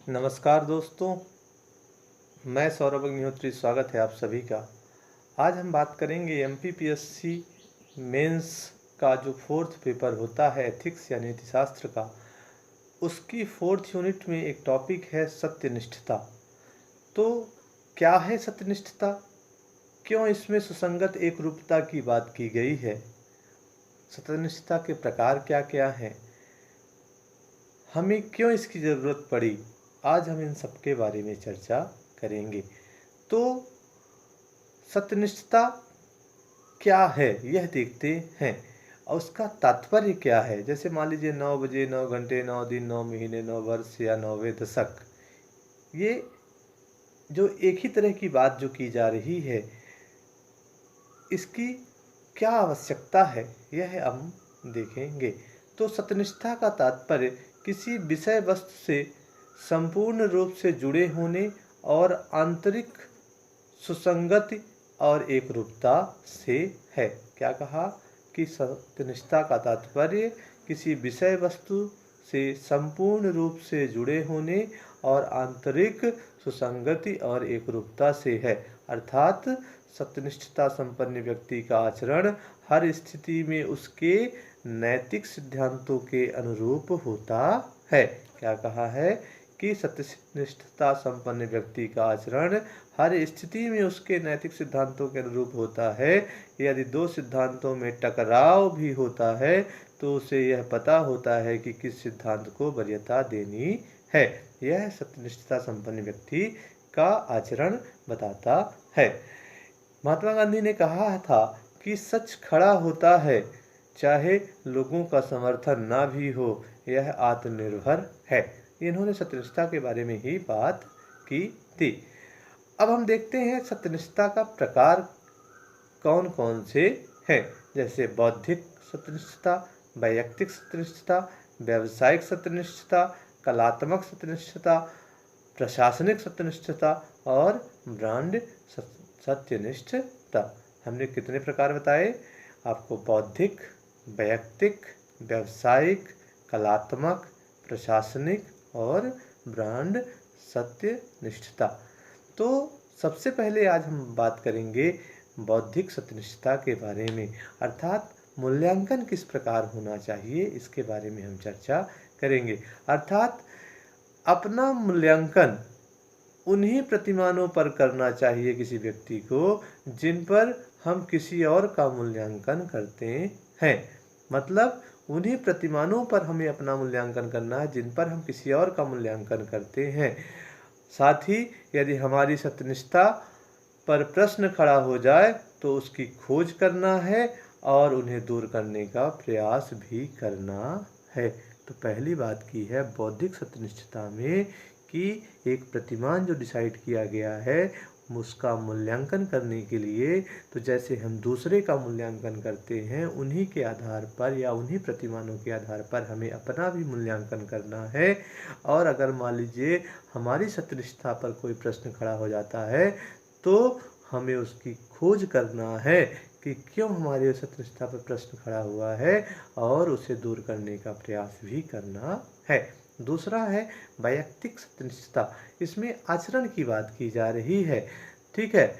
नमस्कार दोस्तों, मैं सौरभ अग्निहोत्री। स्वागत है आप सभी का। आज हम बात करेंगे एमपीपीएससी मेंस का जो फोर्थ पेपर होता है एथिक्स या नीतिशास्त्र का, उसकी फोर्थ यूनिट में एक टॉपिक है सत्यनिष्ठता। तो क्या है सत्यनिष्ठता, क्यों इसमें सुसंगत एकरूपता की बात की गई है, सत्यनिष्ठता के प्रकार क्या क्या हैं, हमें क्यों इसकी ज़रूरत पड़ी, आज हम इन सब के बारे में चर्चा करेंगे। तो सत्यनिष्ठता क्या है यह देखते हैं और उसका तात्पर्य क्या है। जैसे मान लीजिए 9 बजे 9 घंटे 9 दिन 9 महीने 9 वर्ष या 9वें दशक, ये जो एक ही तरह की बात जो की जा रही है, इसकी क्या आवश्यकता है यह हम देखेंगे। तो सत्यनिष्ठा का तात्पर्य किसी विषय वस्तु से संपूर्ण रूप से जुड़े होने और आंतरिक सुसंगति और एकरूपता से है। क्या कहा कि सत्यनिष्ठा का तात्पर्य किसी विषय वस्तु से संपूर्ण रूप से जुड़े होने और आंतरिक सुसंगति और एकरूपता से है। अर्थात सत्यनिष्ठता संपन्न व्यक्ति का आचरण हर स्थिति में उसके नैतिक सिद्धांतों के अनुरूप होता है। क्या कहा है कि सत्यनिष्ठता संपन्न व्यक्ति का आचरण हर स्थिति में उसके नैतिक सिद्धांतों के अनुरूप होता है। यदि दो सिद्धांतों में टकराव भी होता है तो उसे यह पता होता है कि किस सिद्धांत को वरीयता देनी है। यह सत्यनिष्ठता संपन्न व्यक्ति का आचरण बताता है। महात्मा गांधी ने कहा था कि सच खड़ा होता है चाहे लोगों का समर्थन ना भी हो, यह आत्मनिर्भर है। इन्होंने सत्यनिष्ठा के बारे में ही बात की थी। अब हम देखते हैं सत्यनिष्ठता का प्रकार कौन कौन से हैं। जैसे बौद्धिक सत्यनिष्ठता, वैयक्तिक सत्यनिष्ठता, व्यावसायिक सत्यनिष्ठता, कलात्मक सत्यनिष्ठता, प्रशासनिक सत्यनिष्ठता और ब्रांड सत्यनिष्ठता। हमने कितने प्रकार बताए आपको? बौद्धिक, वैयक्तिक, व्यावसायिक, कलात्मक, प्रशासनिक और ब्रांड सत्यनिष्ठता। तो सबसे पहले आज हम बात करेंगे बौद्धिक सत्यनिष्ठता के बारे में, अर्थात मूल्यांकन किस प्रकार होना चाहिए इसके बारे में हम चर्चा करेंगे। अर्थात अपना मूल्यांकन उन्हीं प्रतिमानों पर करना चाहिए किसी व्यक्ति को जिन पर हम किसी और का मूल्यांकन करते हैं। मतलब उन्हीं प्रतिमानों पर हमें अपना मूल्यांकन करना है जिन पर हम किसी और का मूल्यांकन करते हैं। साथ ही यदि हमारी सत्यनिष्ठता पर प्रश्न खड़ा हो जाए तो उसकी खोज करना है और उन्हें दूर करने का प्रयास भी करना है। तो पहली बात की है बौद्धिक सत्यनिष्ठता में कि एक प्रतिमान जो डिसाइड किया गया है उसका मूल्यांकन करने के लिए, तो जैसे हम दूसरे का मूल्यांकन करते हैं उन्हीं के आधार पर या उन्हीं प्रतिमानों के आधार पर हमें अपना भी मूल्यांकन करना है। और अगर मान लीजिए हमारी सत्यनिष्ठता पर कोई प्रश्न खड़ा हो जाता है तो हमें उसकी खोज करना है कि क्यों हमारे सत्यनिष्ठता पर प्रश्न खड़ा हुआ है और उसे दूर करने का प्रयास भी करना है। दूसरा है वैयक्तिक सत्यनिष्ठता। इसमें आचरण की बात की जा रही है। ठीक है,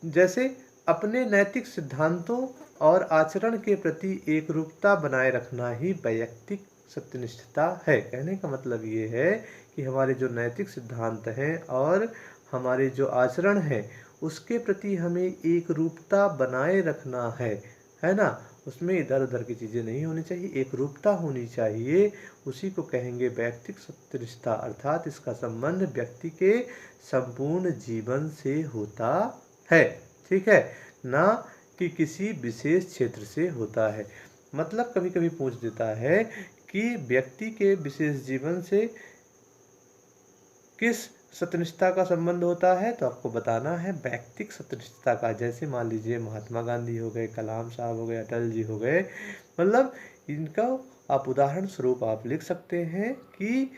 जैसे अपने नैतिक सिद्धांतों और आचरण के प्रति एकरूपता बनाए रखना ही वैयक्तिक सत्यनिष्ठता है। कहने का मतलब ये है कि हमारे जो नैतिक सिद्धांत हैं और हमारे जो आचरण हैं उसके प्रति हमें एकरूपता बनाए रखना है ना। उसमें इधर उधर की चीज़ें नहीं होनी चाहिए, एकरूपता होनी चाहिए। उसी को कहेंगे वैयक्तिक सत्यनिष्ठता। अर्थात इसका संबंध व्यक्ति के संपूर्ण जीवन से होता है। ठीक है, ना कि किसी विशेष क्षेत्र से होता है। मतलब कभी कभी पूछ देता है कि व्यक्ति के विशेष जीवन से किस सत्यनिष्ठता का संबंध होता है, तो आपको बताना है वैयक्तिक सत्यनिष्ठता का। जैसे मान लीजिए महात्मा गांधी हो गए, कलाम साहब हो गए, अटल जी हो गए, मतलब इनका आप उदाहरण स्वरूप आप लिख सकते हैं कि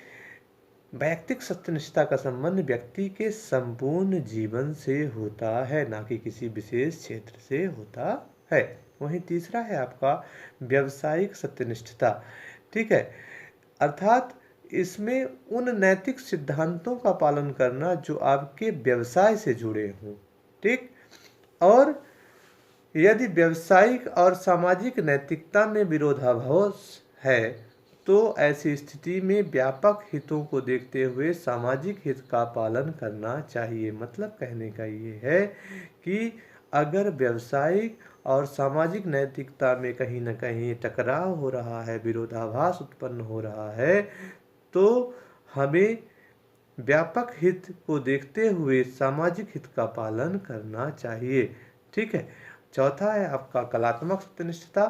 वैयक्तिक सत्यनिष्ठता का संबंध व्यक्ति के संपूर्ण जीवन से होता है, ना कि किसी विशेष क्षेत्र से होता है। वहीं तीसरा है आपका व्यावसायिक सत्यनिष्ठता। ठीक है, अर्थात इसमें उन नैतिक सिद्धांतों का पालन करना जो आपके व्यवसाय से जुड़े हों। ठीक। और यदि व्यावसायिक और सामाजिक नैतिकता में विरोधाभास है तो ऐसी स्थिति में व्यापक हितों को देखते हुए सामाजिक हित का पालन करना चाहिए। मतलब कहने का ये है कि अगर व्यावसायिक और सामाजिक नैतिकता में कहीं ना कहीं टकराव हो रहा है, विरोधाभास उत्पन्न हो रहा है, तो हमें व्यापक हित को देखते हुए सामाजिक हित का पालन करना चाहिए। ठीक है। चौथा है आपका कलात्मक सत्यनिष्ठता।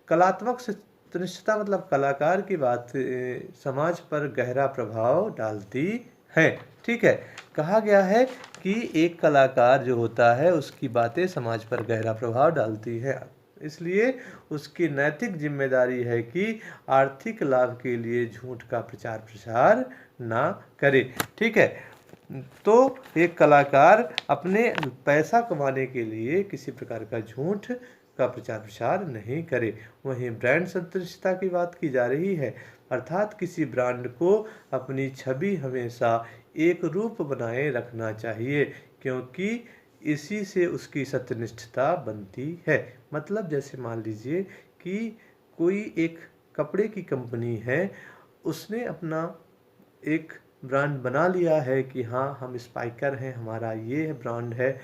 कलात्मक सत्यनिष्ठता मतलब कलाकार की बात समाज पर गहरा प्रभाव डालती है। ठीक है। कहा गया है कि एक कलाकार जो होता है उसकी बातें समाज पर गहरा प्रभाव डालती है, इसलिए उसकी नैतिक जिम्मेदारी है कि आर्थिक लाभ के लिए झूठ का प्रचार प्रसार ना करे। ठीक है। तो एक कलाकार अपने पैसा कमाने के लिए किसी प्रकार का झूठ का प्रचार प्रसार नहीं करे। वहीं ब्रांड सदृशता की बात की जा रही है, अर्थात किसी ब्रांड को अपनी छवि हमेशा एक रूप बनाए रखना चाहिए, क्योंकि इसी से उसकी सत्यनिष्ठता बनती है। मतलब जैसे मान लीजिए कि कोई एक कपड़े की कंपनी है, उसने अपना एक ब्रांड बना लिया है कि हाँ हम स्पाइकर हैं, हमारा ये ब्रांड है।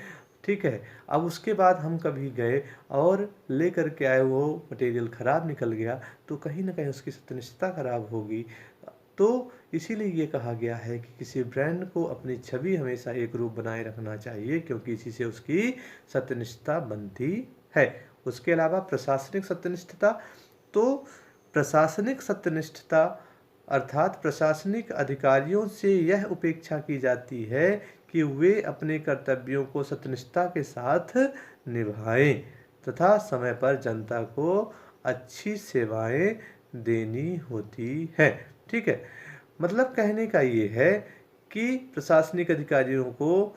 ठीक है। अब उसके बाद हम कभी गए और ले करके आए, वो मटेरियल ख़राब निकल गया, तो कहीं ना कहीं उसकी सत्यनिष्ठता खराब होगी। तो इसीलिए ये कहा गया है कि किसी ब्रांड को अपनी छवि हमेशा एक रूप बनाए रखना चाहिए, क्योंकि इसी से उसकी सत्यनिष्ठता बनती है। उसके अलावा प्रशासनिक सत्यनिष्ठता, तो प्रशासनिक सत्यनिष्ठता अर्थात प्रशासनिक अधिकारियों से यह उपेक्षा की जाती है कि वे अपने कर्तव्यों को सत्यनिष्ठा के साथ निभाएं तथा समय पर जनता को अच्छी सेवाएं देनी होती है। ठीक है। मतलब कहने का ये है कि प्रशासनिक अधिकारियों को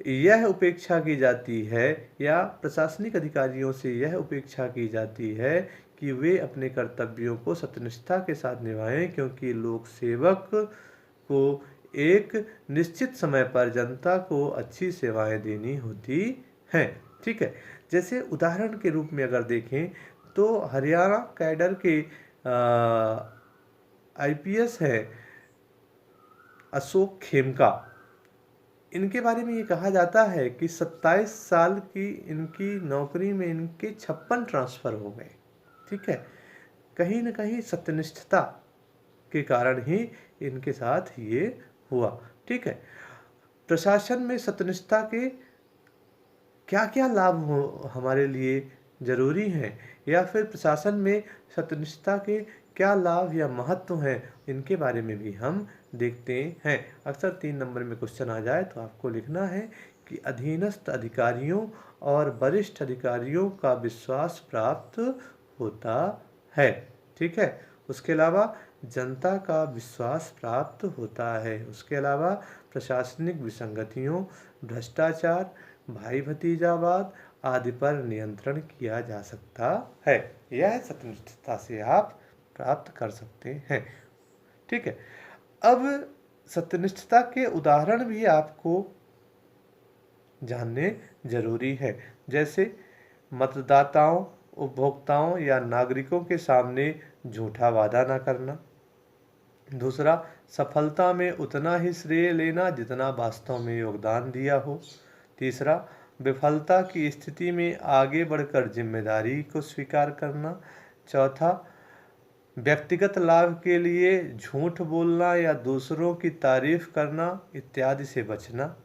यह उपेक्षा की जाती है, या प्रशासनिक अधिकारियों से यह उपेक्षा की जाती है कि वे अपने कर्तव्यों को सत्यनिष्ठा के साथ निभाएं, क्योंकि लोक सेवक को एक निश्चित समय पर जनता को अच्छी सेवाएं देनी होती हैं। ठीक है। जैसे उदाहरण के रूप में अगर देखें तो हरियाणा कैडर के आईपीएस है अशोक खेमका, इनके बारे में ये कहा जाता है कि 27 साल की इनकी नौकरी में इनके 56 ट्रांसफ़र हो गए। ठीक है। कहीं न कहीं सत्यनिष्ठता के कारण ही इनके साथ ये हुआ। ठीक है। प्रशासन में सत्यनिष्ठा के क्या क्या लाभ हो हमारे लिए ज़रूरी हैं, या फिर प्रशासन में सत्यनिष्ठा के क्या लाभ या महत्व हैं, इनके बारे में भी हम देखते हैं। अक्सर 3 नंबर में क्वेश्चन आ जाए तो आपको लिखना है कि अधीनस्थ अधिकारियों और वरिष्ठ अधिकारियों का विश्वास प्राप्त होता है। ठीक है। उसके अलावा जनता का विश्वास प्राप्त होता है। उसके अलावा प्रशासनिक विसंगतियों, भ्रष्टाचार, भाई भतीजावाद आदि पर नियंत्रण किया जा सकता है। यह सत्यनिष्ठता से आप प्राप्त कर सकते हैं। ठीक है। अब सत्यनिष्ठता के उदाहरण भी आपको जानने जरूरी है, जैसे मतदाताओं, उपभोक्ताओं या नागरिकों के सामने झूठा वादा न करना। दूसरा, सफलता में उतना ही श्रेय लेना जितना वास्तव में योगदान दिया हो। तीसरा, विफलता की स्थिति में आगे बढ़कर जिम्मेदारी को स्वीकार करना। चौथा, व्यक्तिगत लाभ के लिए झूठ बोलना या दूसरों की तारीफ करना इत्यादि से बचना।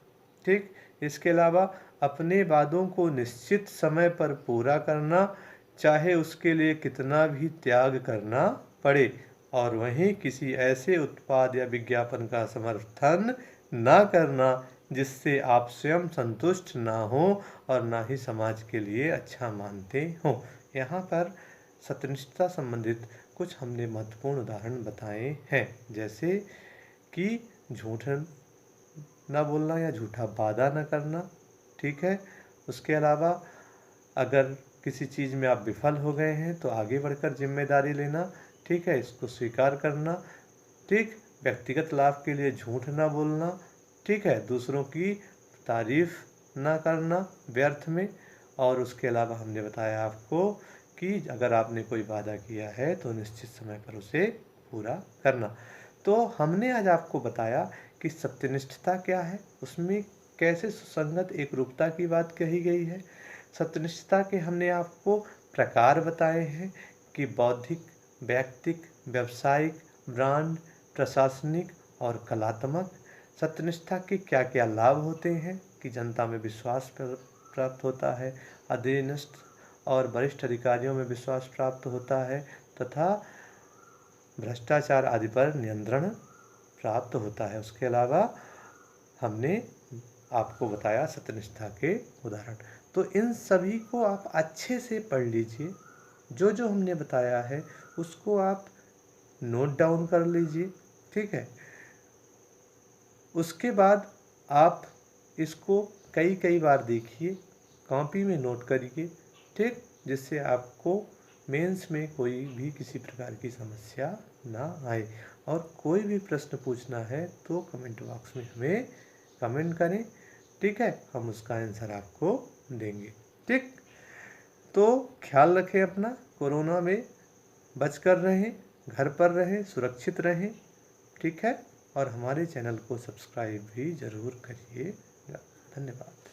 ठीक। इसके अलावा अपने वादों को निश्चित समय पर पूरा करना, चाहे उसके लिए कितना भी त्याग करना पड़े। और वहीं किसी ऐसे उत्पाद या विज्ञापन का समर्थन ना करना जिससे आप स्वयं संतुष्ट ना हो और ना ही समाज के लिए अच्छा मानते हो। यहाँ पर सत्यनिष्ठता संबंधित कुछ हमने महत्वपूर्ण उदाहरण बताए हैं, जैसे कि झूठ ना बोलना या झूठा वादा न करना। ठीक है। उसके अलावा अगर किसी चीज़ में आप विफल हो गए हैं तो आगे बढ़कर जिम्मेदारी लेना। ठीक है। इसको स्वीकार करना। ठीक। व्यक्तिगत लाभ के लिए झूठ ना बोलना, ठीक है, दूसरों की तारीफ ना करना व्यर्थ में। और उसके अलावा हमने बताया आपको कि अगर आपने कोई वादा किया है तो निश्चित समय पर उसे पूरा करना। तो हमने आज आपको बताया कि सत्यनिष्ठता क्या है, उसमें कैसे सुसंगत एकरूपता की बात कही गई है। सत्यनिष्ठता के हमने आपको प्रकार बताए हैं कि बौद्धिक, व्यक्तिक, व्यावसायिक, ब्रांड, प्रशासनिक और कलात्मक। सत्यनिष्ठा के क्या क्या लाभ होते हैं कि जनता में विश्वास प्राप्त होता है, अधीनस्थ और वरिष्ठ अधिकारियों में विश्वास प्राप्त होता है तथा भ्रष्टाचार आदि पर नियंत्रण प्राप्त होता है। उसके अलावा हमने आपको बताया सत्यनिष्ठा के उदाहरण। तो इन सभी को आप अच्छे से पढ़ लीजिए, जो जो हमने बताया है उसको आप नोट डाउन कर लीजिए, ठीक है। उसके बाद आप इसको कई कई बार देखिए, कॉपी में नोट करिए, ठीक, जिससे आपको मेंस में कोई भी किसी प्रकार की समस्या ना आए। और कोई भी प्रश्न पूछना है तो कमेंट बॉक्स में हमें कमेंट करें, ठीक है, हम उसका आंसर आपको देंगे, ठीक। तो ख्याल रखें अपना, कोरोना में बचकर रहें, घर पर रहें, सुरक्षित रहें, ठीक है। और हमारे चैनल को सब्सक्राइब भी ज़रूर करिएगा। धन्यवाद।